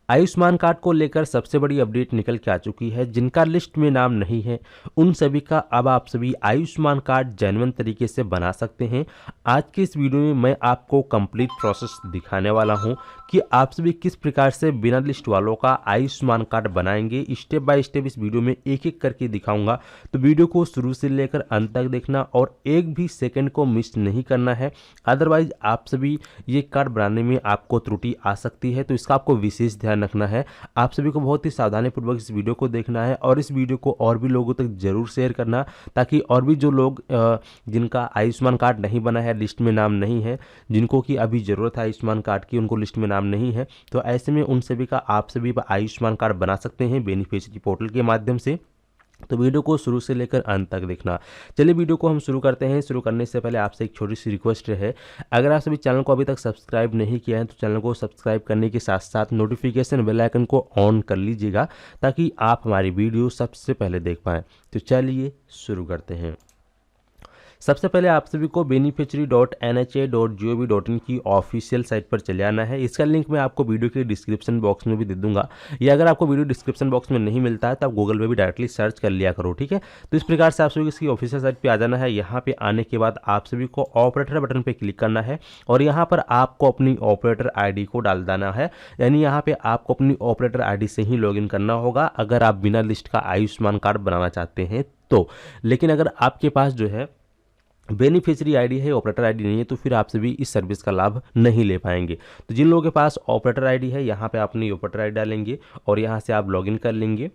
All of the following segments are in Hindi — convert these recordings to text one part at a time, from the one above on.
आयुष्मान कार्ड को लेकर सबसे बड़ी अपडेट निकल के आ चुकी है। जिनका लिस्ट में नाम नहीं है उन सभी का अब आप सभी आयुष्मान कार्ड जेन्युइन तरीके से बना सकते हैं। आज के इस वीडियो में मैं आपको कंप्लीट प्रोसेस दिखाने वाला हूं कि आप सभी किस प्रकार से बिना लिस्ट वालों का आयुष्मान कार्ड बनाएंगे। स्टेप बाय स्टेप इस वीडियो में एक एक करके दिखाऊंगा, तो वीडियो को शुरू से लेकर अंत तक देखना और एक भी सेकंड को मिस नहीं करना है। अदरवाइज आप सभी ये कार्ड बनाने में आपको त्रुटि आ सकती है, तो इसका आपको विशेष ध्यान रखना है। आप सभी को बहुत ही सावधानी पूर्वक इस वीडियो को देखना है और इस वीडियो को और भी लोगों तक जरूर शेयर करना, ताकि और भी जो लोग जिनका आयुष्मान कार्ड नहीं बना है, लिस्ट में नाम नहीं है, जिनको कि अभी ज़रूरत है आयुष्मान कार्ड की, उनको लिस्ट में नाम नहीं है, तो ऐसे में उन सभी का आप सभी आयुष्मान कार्ड बना सकते हैं बेनिफिशियरी पोर्टल के माध्यम से। तो वीडियो को शुरू से लेकर अंत तक देखना। चलिए वीडियो को हम शुरू करते हैं। शुरू करने से पहले आपसे एक छोटी सी रिक्वेस्ट है, अगर आप सभी चैनल को अभी तक सब्सक्राइब नहीं किया है तो चैनल को सब्सक्राइब करने के साथ साथ नोटिफिकेशन बेल आइकन को ऑन कर लीजिएगा, ताकि आप हमारी वीडियो सबसे पहले देख पाएँ। तो चलिए शुरू करते हैं। सबसे पहले आप सभी को beneficiary.nha.gov.in की ऑफिशियल साइट पर चले आना है। इसका लिंक मैं आपको वीडियो के डिस्क्रिप्शन बॉक्स में भी दे दूंगा, या अगर आपको वीडियो डिस्क्रिप्शन बॉक्स में नहीं मिलता है तो आप गूगल पे भी डायरेक्टली सर्च कर लिया करो, ठीक है। तो इस प्रकार से आप सभी को इसकी ऑफिशियल साइट पर आ जाना है। यहाँ पे आने के बाद आप सभी को ऑपरेटर बटन पर क्लिक करना है और यहाँ पर आपको अपनी ऑपरेटर ID को डाल देना है, यानी यहाँ पे आपको अपनी ऑपरेटर ID से ही लॉगिन करना होगा अगर आप बिना लिस्ट का आयुष्मान कार्ड बनाना चाहते हैं तो। लेकिन अगर आपके पास जो है बेनिफिशियरी आईडी है, ऑपरेटर आईडी नहीं है, तो फिर आप सभी इस सर्विस का लाभ नहीं ले पाएंगे। तो जिन लोगों के पास ऑपरेटर आईडी है, यहाँ पे आप अपनी ऑपरेटर आईडी डालेंगे और यहाँ से आप लॉगिन कर लेंगे।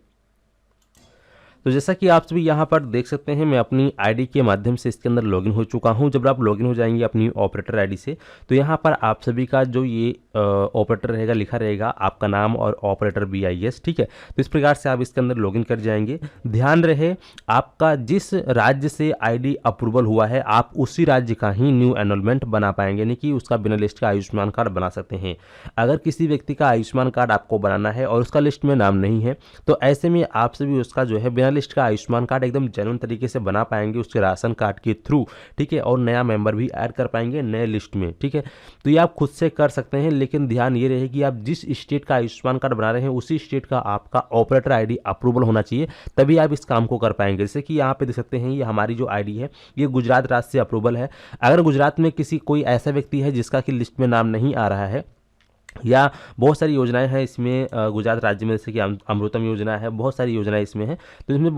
तो जैसा कि आप सभी यहाँ पर देख सकते हैं, मैं अपनी आईडी के माध्यम से इसके अंदर लॉगिन हो चुका हूँ। जब आप लॉगिन हो जाएंगे अपनी ऑपरेटर आईडी से, तो यहाँ पर आप सभी का जो ये ऑपरेटर रहेगा, लिखा रहेगा आपका नाम और ऑपरेटर BIS, ठीक है। तो इस प्रकार से आप इसके अंदर लॉगिन कर जाएंगे। ध्यान रहे, आपका जिस राज्य से आईडी अप्रूवल हुआ है आप उसी राज्य का ही न्यू एनरोलमेंट बना पाएंगे, यानी कि उसका बिना लिस्ट का आयुष्मान कार्ड बना सकते हैं। अगर किसी व्यक्ति का आयुष्मान कार्ड आपको बनाना है और उसका लिस्ट में नाम नहीं है, तो ऐसे में आप सभी उसका जो है बिना लिस्ट का आयुष्मान कार्ड एकदम जेन्युइन तरीके से बना पाएंगे उसके राशन कार्ड के थ्रू, ठीक है। और नया मेंबर भी ऐड कर पाएंगे नए लिस्ट में, ठीक है। तो ये आप खुद से कर सकते हैं, लेकिन ध्यान ये रहे कि आप जिस स्टेट का आयुष्मान कार्ड बना रहे हैं उसी स्टेट का आपका ऑपरेटर आईडी अप्रूवल होना चाहिए, तभी आप इस काम को कर पाएंगे। जैसे कि यहाँ पे देख सकते हैं, ये हमारी जो आईडी है ये गुजरात राज्य से अप्रूवल है। अगर गुजरात में किसी कोई ऐसा व्यक्ति है जिसका कि लिस्ट में नाम नहीं आ रहा है, या बहुत सारी योजनाएं हैं इसमें गुजरात राज्य में, जैसे कि अमृतम योजना है, बहुत सारी योजनाएं इसमें हैं, तो इसमें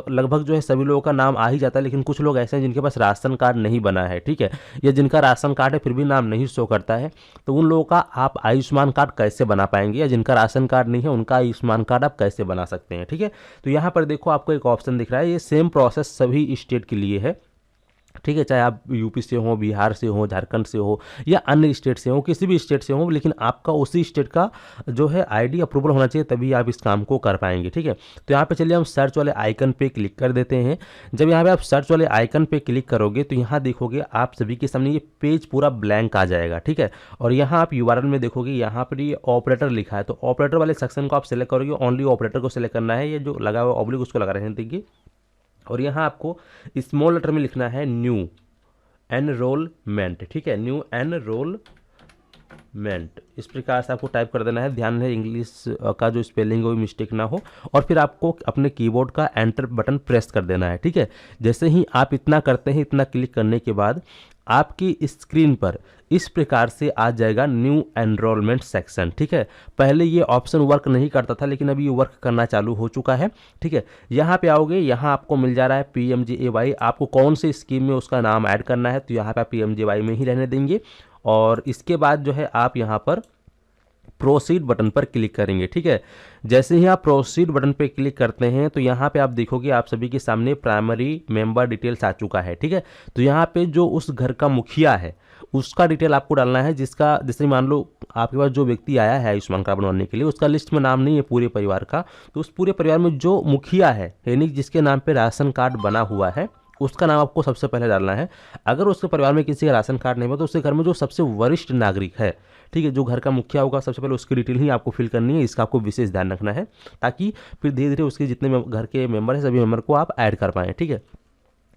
लगभग जो है सभी लोगों का नाम आ ही जाता है। लेकिन कुछ लोग ऐसे हैं जिनके पास राशन कार्ड नहीं बना है, ठीक है, या जिनका राशन कार्ड है फिर भी नाम नहीं शो करता है, तो उन लोगों का आप आयुष्मान कार्ड कैसे बना पाएंगे, या जिनका राशन कार्ड नहीं है उनका आयुष्मान कार्ड आप कैसे बना सकते हैं, ठीक है। तो यहाँ पर देखो आपको एक ऑप्शन दिख रहा है, ये सेम प्रोसेस सभी स्टेट के लिए है, ठीक है। चाहे आप यूपी से हो, बिहार से हो, झारखंड से हो, या अन्य स्टेट से हो, किसी भी स्टेट से हो, लेकिन आपका उसी स्टेट का जो है आईडी अप्रूवल होना चाहिए, तभी आप इस काम को कर पाएंगे, ठीक है। तो यहाँ पे चलिए हम सर्च वाले आइकन पे क्लिक कर देते हैं। जब यहाँ पे आप सर्च वाले आइकन पे क्लिक करोगे तो यहाँ देखोगे आप सभी के सामने ये पेज पूरा ब्लैंक आ जाएगा, ठीक है। और यहाँ आप URL में देखोगे, यहाँ पर ये ऑपरेटर लिखा है, तो ऑपरेटर वाले सेक्शन को आप सेलेक्ट करोगे, ओनली ऑपरेटर को सेलेक्ट करना है, ये जो लगा हुआ ऑब्लिक उसको लगा रहे हैं, देखिए। और यहाँ आपको स्मॉल लेटर में लिखना है न्यू एनरोलमेंट, ठीक है, न्यू एनरोलमेंट, इस प्रकार से आपको टाइप कर देना है। ध्यान है इंग्लिश का जो स्पेलिंग हो मिस्टेक ना हो, और फिर आपको अपने कीबोर्ड का एंटर बटन प्रेस कर देना है, ठीक है। जैसे ही आप इतना करते हैं, इतना क्लिक करने के बाद आपकी स्क्रीन पर इस प्रकार से आ जाएगा न्यू एनरोलमेंट सेक्शन, ठीक है। पहले ये ऑप्शन वर्क नहीं करता था, लेकिन अभी ये वर्क करना चालू हो चुका है, ठीक है। यहाँ पे आओगे, यहाँ आपको मिल जा रहा है PMJAY, आपको कौन से स्कीम में उसका नाम ऐड करना है, तो यहाँ पे आप PMJAY में ही रहने देंगे। और इसके बाद जो है आप यहाँ पर प्रोसीड बटन पर क्लिक करेंगे, ठीक है। जैसे ही आप प्रोसीड बटन पर क्लिक करते हैं तो यहाँ पे आप देखोगे आप सभी के सामने प्राइमरी मेंबर डिटेल्स आ चुका है, ठीक है। तो यहाँ पे जो उस घर का मुखिया है उसका डिटेल आपको डालना है, जिसका जैसे मान लो आपके पास जो व्यक्ति आया है आयुष्मान कार्ड बनवाने के लिए, उसका लिस्ट में नाम नहीं है पूरे परिवार का, तो उस पूरे परिवार में जो मुखिया है, यानी जिसके नाम पे राशन कार्ड बना हुआ है, उसका नाम आपको सबसे पहले डालना है। अगर उसके परिवार में किसी का राशन कार्ड नहीं हुआ तो उसके घर में जो सबसे वरिष्ठ नागरिक है, ठीक है, जो घर का मुखिया होगा, सबसे पहले उसकी डिटेल ही आपको फिल करनी है। इसका आपको विशेष ध्यान रखना है, ताकि फिर धीरे धीरे उसके जितने घर के मेंबर हैं सभी मेंबर को आप ऐड कर पाएँ, ठीक है।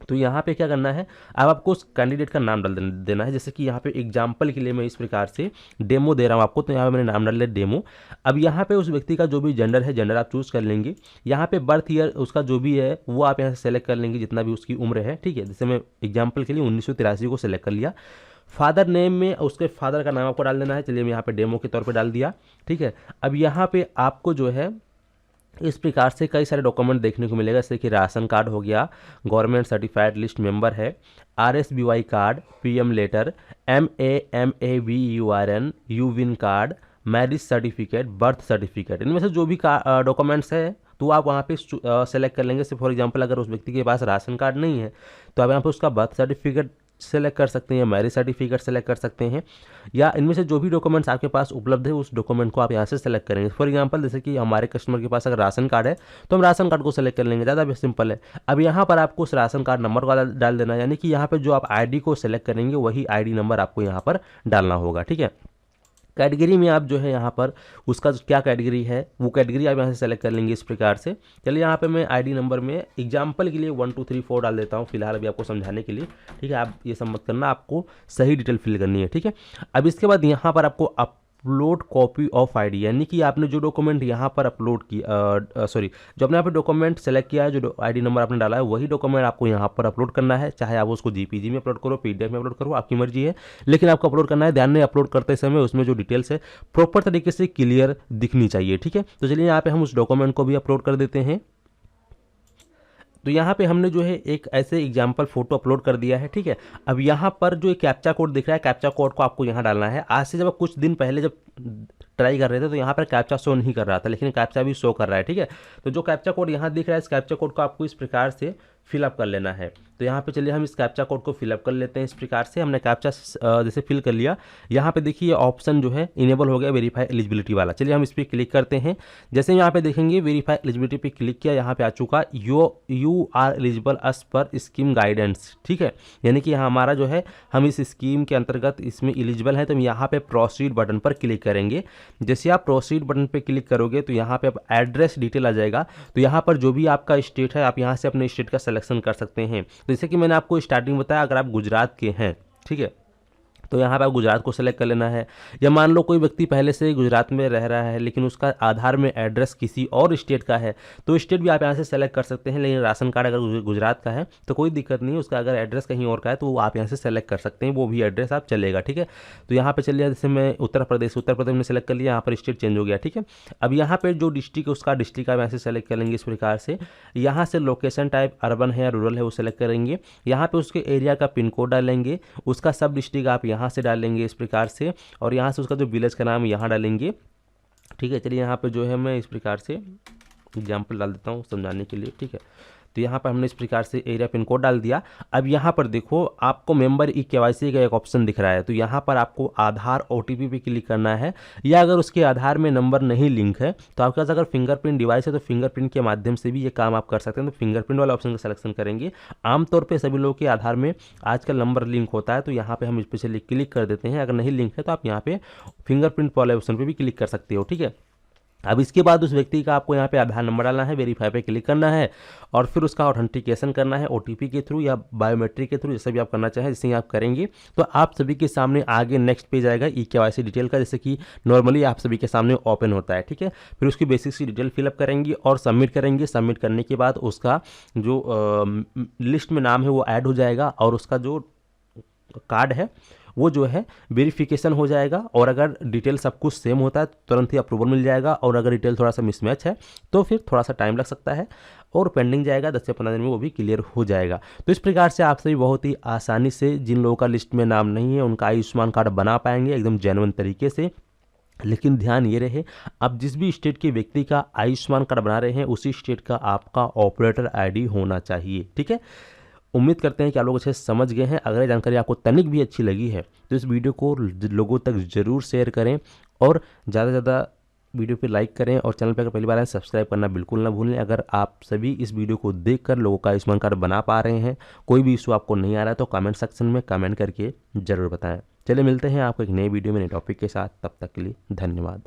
तो यहाँ पे क्या करना है, अब आपको उस कैंडिडेट का नाम डाल देना है। जैसे कि यहाँ पे एग्जाम्पल के लिए मैं इस प्रकार से डेमो दे रहा हूँ आपको, तो यहाँ पे मैंने नाम डाल लिया डेमो। अब यहाँ पे उस व्यक्ति का जो भी जेंडर है, जेंडर आप चूज़ कर लेंगे। यहाँ पे बर्थ ईयर उसका जो भी है वो आप यहाँ से सेलेक्ट कर लेंगे, जितना भी उसकी उम्र है, ठीक है। जैसे मैं एग्जाम्पल के लिए 1983 को सेलेक्ट कर लिया। फादर नेम में उसके फादर का नाम आपको डाल देना है। चलिए मैं यहाँ पे डेमो के तौर पे डाल दिया, ठीक है। अब यहाँ पे आपको जो है इस प्रकार से कई सारे डॉक्यूमेंट देखने को मिलेगा, जैसे कि राशन कार्ड हो गया, गवर्नमेंट सर्टिफाइड लिस्ट मेंबर है, RSBY card, PM letter, MAMAVURN यूविन card, marriage certificate, birth certificate, इनमें से जो भी डॉक्यूमेंट्स है तो आप वहाँ पे सेलेक्ट कर लेंगे। फॉर एग्जांपल अगर उस व्यक्ति के पास राशन कार्ड नहीं है तो आप यहाँ पे उसका बर्थ सर्टिफिकेट सेलेक्ट कर सकते हैं, मैरिज सर्टिफिकेट सेलेक्ट कर सकते हैं, या इनमें से जो भी डॉक्यूमेंट्स आपके पास उपलब्ध है उस डॉक्यूमेंट को आप यहाँ से सेलेक्ट करेंगे। फॉर एग्जांपल जैसे कि हमारे कस्टमर के पास अगर राशन कार्ड है तो हम राशन कार्ड को सेलेक्ट कर लेंगे, ज़्यादा सिंपल है। अब यहाँ पर आपको उस राशन कार्ड नंबर को डाल देना है, यानी कि यहाँ पर जो आप ID को सेलेक्ट करेंगे वही ID नंबर आपको यहाँ पर डालना होगा, ठीक है। कैटेगरी में आप जो है यहाँ पर उसका क्या कैटेगरी है वो कैटेगरी आप यहाँ से सेलेक्ट कर लेंगे इस प्रकार से। चलिए यहाँ पे मैं ID नंबर में एग्जाम्पल के लिए 1 2 3 4 डाल देता हूँ फिलहाल अभी आपको समझाने के लिए, ठीक है। आप ये सब मत करना, आपको सही डिटेल फिल करनी है, ठीक है। अब इसके बाद यहाँ पर आपको अपलोड कॉपी ऑफ ID, यानी कि आपने जो डॉक्यूमेंट यहाँ पर अपलोड किया, सॉरी जो आपने यहाँ पर डॉक्यूमेंट सेलेक्ट किया है, जो ID नंबर आपने डाला है वही डॉक्यूमेंट आपको यहाँ पर अपलोड करना है। चाहे आप उसको JPG में अपलोड करो, PDF में अपलोड करो, आपकी मर्जी है, लेकिन आपको अपलोड करना है। ध्यान में अपलोड करते समय उसमें जो डिटेल्स है प्रॉपर तरीके से क्लियर दिखनी चाहिए, ठीक है। तो चलिए यहाँ पे हम उस डॉक्यूमेंट को भी अपलोड कर देते हैं। तो यहाँ पे हमने जो है एक ऐसे एग्जाम्पल फोटो अपलोड कर दिया है, ठीक है। अब यहाँ पर जो एक कैप्चा कोड दिख रहा है, कैप्चा कोड को आपको यहाँ डालना है। आज से जब कुछ दिन पहले जब ट्राई कर रहे थे तो यहाँ पर कैप्चा शो नहीं कर रहा था, लेकिन कैप्चा भी शो कर रहा है, ठीक है। तो जो कैप्चा कोड यहाँ दिख रहा है, इस कैप्चा कोड को आपको इस प्रकार से फिलअप कर लेना है। तो यहाँ पे चलिए हम इस कैप्चा कोड को फिलअप कर लेते हैं इस प्रकार से। हमने कैप्चा जैसे फिल कर लिया, यहाँ पे देखिए ऑप्शन जो है इनेबल हो गया वेरीफाई एलिजिबिलिटी वाला। चलिए हम इस पर क्लिक करते हैं। जैसे यहाँ पे देखेंगे वेरीफाई एलिजिबिलिटी पे क्लिक किया, यहाँ पे आ चुका यू आर एलिजिबल अस पर स्कीम गाइडेंस, ठीक है। यानी कि हमारा जो है हम इस स्कीम के अंतर्गत इसमें एलिजिबल है। तो हम यहाँ पे प्रोसीड बटन पर क्लिक करेंगे। जैसे आप प्रोसीड बटन पर क्लिक करोगे तो यहाँ पे अब एड्रेस डिटेल आ जाएगा। तो यहाँ पर जो भी आपका स्टेट है आप यहाँ से अपने स्टेट का सिलेक्शन कर सकते हैं। तो जैसे कि मैंने आपको स्टार्टिंग बताया, अगर आप गुजरात के हैं, ठीक है, तो यहाँ पर आप गुजरात को सेलेक्ट कर लेना है। या मान लो कोई व्यक्ति पहले से गुजरात में रह रहा है लेकिन उसका आधार में एड्रेस किसी और स्टेट का है तो स्टेट भी आप यहाँ से सेलेक्ट कर सकते हैं। लेकिन राशन कार्ड अगर गुजरात का है तो कोई दिक्कत नहीं है, उसका अगर एड्रेस कहीं और का है तो वो आप यहाँ से सेलेक्ट कर सकते हैं, वो भी एड्रेस आप चलेगा, ठीक है। तो यहाँ पर चलिए जैसे मैं उत्तर प्रदेश में सेलेक्ट कर लिया, यहाँ पर स्टेट चेंज हो गया, ठीक है। अब यहाँ पर जो डिस्ट्रिक्ट है उसका डिस्ट्रिक्ट आप यहाँ से सेलेक्ट कर लेंगे इस प्रकार से। यहाँ से लोकेशन टाइप अर्बन है या रूरल है वो सेलेक्ट करेंगे। यहाँ पे उसके एरिया का पिन कोड डालेंगे, उसका सब डिस्ट्रिक्ट आप यहाँ से डालेंगे इस प्रकार से, और यहाँ से उसका जो विलेज का नाम यहाँ डालेंगे, ठीक है। चलिए यहाँ पे जो है मैं इस प्रकार से एग्जाम्पल डाल देता हूँ समझाने के लिए, ठीक है। तो यहाँ पर हमने इस प्रकार से एरिया पिन कोड डाल दिया। अब यहाँ पर देखो आपको मेंबर KYC का एक ऑप्शन दिख रहा है, तो यहाँ पर आपको आधार OTP पे क्लिक करना है, या अगर उसके आधार में नंबर नहीं लिंक है तो आपके पास अगर फिंगरप्रिंट डिवाइस है तो फिंगरप्रिंट के माध्यम से भी ये काम आप कर सकते हैं। तो फिंगरप्रिंट वाला ऑप्शन का सिलेक्शन करेंगे। आमतौर पर सभी लोगों के आधार में आजकल नंबर लिंक होता है, तो यहाँ पर हम इस पर चलिए क्लिक कर देते हैं। अगर नहीं लिंक है तो आप यहाँ पे फिंगरप्रिंट वाले ऑप्शन पर भी क्लिक कर सकते हो, ठीक है। अब इसके बाद उस व्यक्ति का आपको यहाँ पे आधार नंबर डालना है, वेरीफाई पे क्लिक करना है और फिर उसका ऑथेंटिकेशन करना है OTP के थ्रू या बायोमेट्रिक के थ्रू, जैसे भी आप करना चाहें। जैसे आप करेंगे तो आप सभी के सामने आगे नेक्स्ट पेज आएगा KYC डिटेल का, जैसे कि नॉर्मली आप सभी के सामने ओपन होता है, ठीक है। फिर उसकी बेसिक सी डिटेल फिलअप करेंगे और सबमिट करेंगे। सबमिट करने के बाद उसका जो लिस्ट में नाम है वो ऐड हो जाएगा और उसका जो कार्ड है वो जो है वेरिफिकेशन हो जाएगा। और अगर डिटेल सब कुछ सेम होता है तो तुरंत ही अप्रूवल मिल जाएगा, और अगर डिटेल थोड़ा सा मिसमैच है तो फिर थोड़ा सा टाइम लग सकता है और पेंडिंग जाएगा, 10 से 15 दिन में वो भी क्लियर हो जाएगा। तो इस प्रकार से आप सभी बहुत ही आसानी से जिन लोगों का लिस्ट में नाम नहीं है उनका आयुष्मान कार्ड बना पाएंगे एकदम जेन्युइन तरीके से। लेकिन ध्यान ये रहे, आप जिस भी स्टेट के व्यक्ति का आयुष्मान कार्ड बना रहे हैं उसी स्टेट का आपका ऑपरेटर ID होना चाहिए, ठीक है। उम्मीद करते हैं कि आप लोग अच्छे समझ गए हैं। अगर ये जानकारी आपको तनिक भी अच्छी लगी है तो इस वीडियो को लोगों तक ज़रूर शेयर करें और ज़्यादा से ज़्यादा वीडियो पे लाइक करें, और चैनल पर अगर पहली बार आए सब्सक्राइब करना बिल्कुल ना भूलें। अगर आप सभी इस वीडियो को देखकर लोगों का आयुष्मान कार्ड बना पा रहे हैं, कोई भी इशू आपको नहीं आ रहा है, तो कमेंट सेक्शन में कमेंट करके ज़रूर बताएं। चलिए मिलते हैं आपको एक नए वीडियो में नए टॉपिक के साथ, तब तक के लिए धन्यवाद।